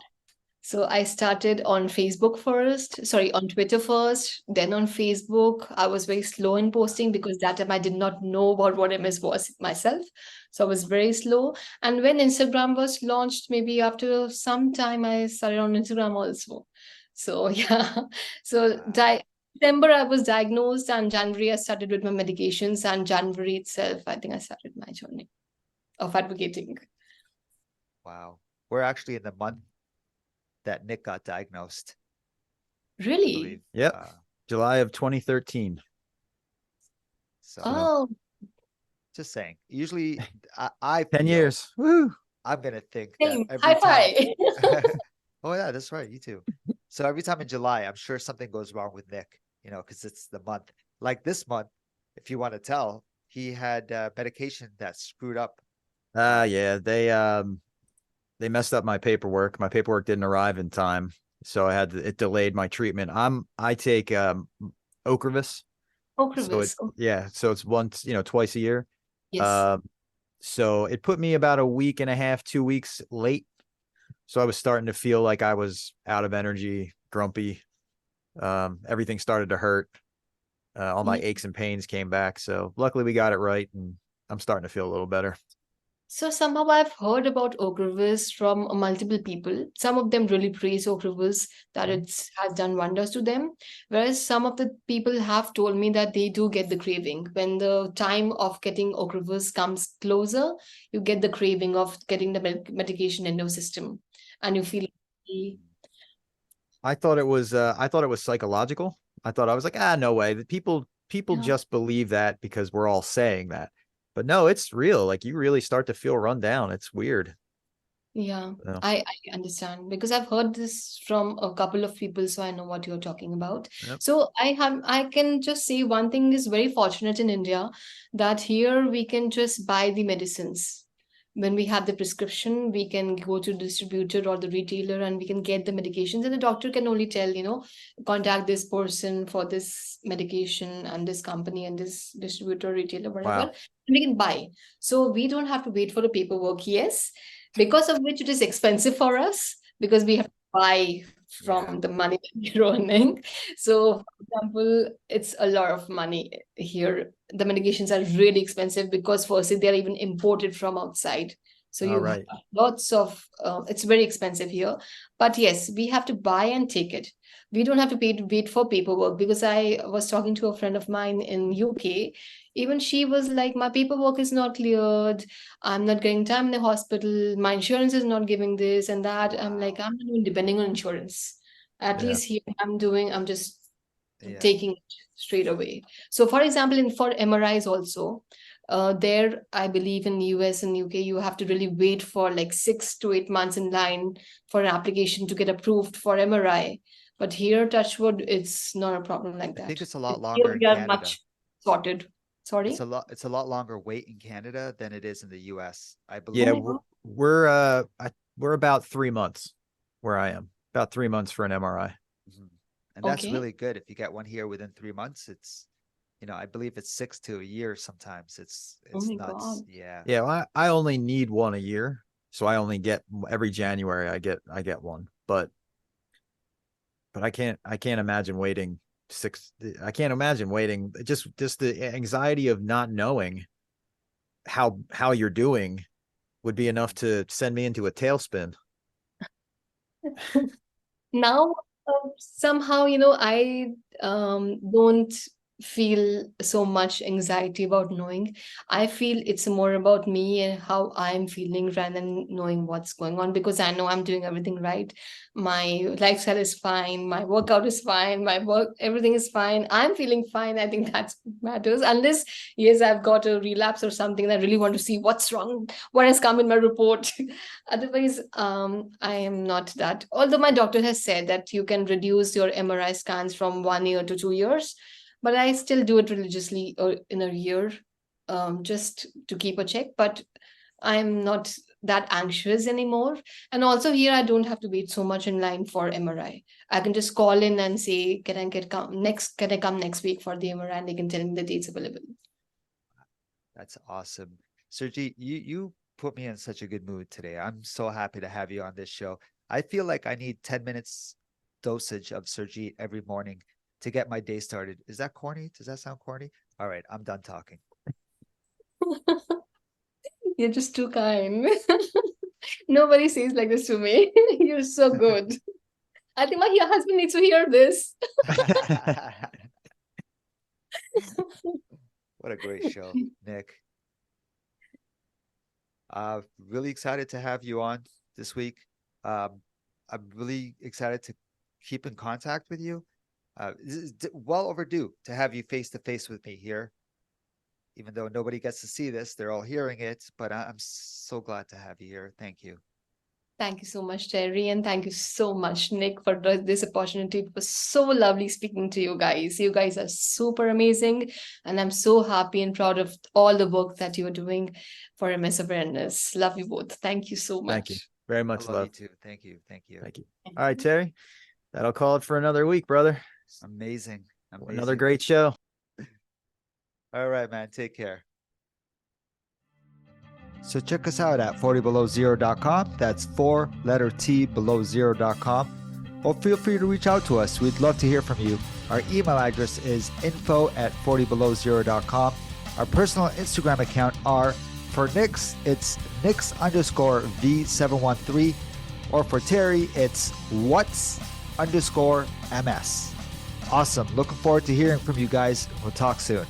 So I started on Facebook first, sorry, on Twitter first, then on Facebook. I was very slow in posting because that time I did not know about what MS was myself. So I was very slow. And when Instagram was launched, maybe after some time, I started on Instagram also. So yeah. So Wow. December I was diagnosed, and January I started with my medications, and January itself, I think I started my journey of advocating. Wow. We're actually in the month that Nick got diagnosed, I Really? believe. Yep. July of 2013. So So Oh, just saying. Usually I 10 feel years. Woo. I'm gonna think that same. every High time. five. Oh yeah, that's right. You too. So every time in July, I'm sure something goes wrong with Nick, because it's the month. Like this month, if you want to tell, he had medication that screwed up. Yeah, they messed up my paperwork. My paperwork didn't arrive in time, so it delayed my treatment. I take Ocrevus, so Ocrevus. Oh, so it's once, twice a year. yes. Um, so it put me about a week and a half, 2 weeks late. So I was starting to feel like I was out of energy, grumpy. Everything started to hurt. All my Yeah. aches and pains came back. So luckily we got it right, and I'm starting to feel a little better. So somehow I've heard about Ocrevus from multiple people. Some of them really praise Ocrevus that Mhm. it has done wonders to them, whereas some of the people have told me that they do get the craving when the time of getting Ocrevus comes closer. You get the craving of getting the medication in your system, and you feel. I thought it was psychological. I thought I was like, no way. The people Yeah. just believe that because we're all saying that. But no, it's real. Like you really start to feel run down. It's weird. Yeah, So, I understand because I've heard this from a couple of people, so I know what you're talking about. yep. So I can just say one thing is very fortunate in India that here we can just buy the medicines. When we have the prescription, we can go to the distributor or the retailer and we can get the medications, and the doctor can only tell, contact this person for this medication and this company and this distributor, retailer, whatever, Wow. and we can buy. So we don't have to wait for the paperwork. Yes, because of which it is expensive for us because we have to buy Yeah. from the money that we're earning. So, for example, it's a lot of money here. The medications are really expensive because firstly, they're even imported from outside. So All you have right. lots of, it's very expensive here. But yes, we have to buy and take it. We don't have to wait for paperwork because I was talking to a friend of mine in UK. Even she was like, my paperwork is not cleared. I'm not getting time in the hospital. My insurance is not giving this and that. I'm like, Wow. I'm not even depending on insurance. At Yeah. least here I'm just Yeah. taking it straight away. So for example, for MRIs also, there I believe in US and UK, you have to really wait for like 6 to 8 months in line for an application to get approved for MRI. But here, touchwood, it's not a problem like I think that. it's a lot Here longer in we are Canada. much sorted. It's Sorry? a lot longer wait in Canada than it is in the US, I Oh Yeah, my believe. God. we're about 3 months where I am. About 3 months for an MRI. Mhm. And that's Okay. really good. If you get one here within 3 months, I believe it's 6 to a year sometimes. Oh It's my nuts. God. Yeah. Yeah, well, I only need one a year, so I only get every January I get one. But I can't imagine waiting six. I can't imagine waiting. Just the anxiety of not knowing how you're doing would be enough to send me into a tailspin. Now, somehow, I don't feel so much anxiety about knowing. I feel it's more about me and how I'm feeling rather than knowing what's going on because I know I'm doing everything right. My lifestyle is fine, my workout is fine, my work, everything is fine. I'm feeling fine. I think that's what matters. Unless, yes, I've got a relapse or something, and I really want to see what's wrong, what has come in my report. Otherwise, I am not that. Although my doctor has said that you can reduce your MRI scans from 1 year to 2 years, but I still do it religiously in a year, just to keep a check. But I'm not that anxious anymore. And also here, I don't have to wait so much in line for MRI. I can just call in and say, Can I come next week for the MRI? And they can tell me the dates available. That's awesome. Surjeet, you put me in such a good mood today. I'm so happy to have you on this show. I feel like I need 10 minutes dosage of Surjeet every morning to get my day started. Is that corny? Does that sound corny? All right, I'm done talking. You're just too kind. Nobody says like this to me. You're so good. I think my husband needs to hear this. What a great show, Nick. Really excited to have you on this week. I'm really excited to keep in contact with you. This is well overdue to have you face to face with me here. Even though nobody gets to see this, they're all hearing it, but I'm so glad to have you here. Thank you. Thank you so much, Terry, and thank you so much, Nick, for this opportunity. It was so lovely speaking to you guys. You guys are super amazing, and I'm so happy and proud of all the work that you're doing for MS awareness. Love you both. Thank you so much. Thank you. Very I much love love. you too. Thank you. Thank you. Thank you. All right, Terry. That'll call it for another week, brother. Amazing. Amazing. Another great show. All right, man. Take care. So check us out at 40belowzero.com. That's 4T-below0.com. Or feel free to reach out to us. We'd love to hear from you. Our email address is info@40belowzero.com. Our personal Instagram account are, for Nick's, it's Nix_V713. Or for Terry, it's What's_MS. Awesome. Looking forward to hearing from you guys. We'll talk soon.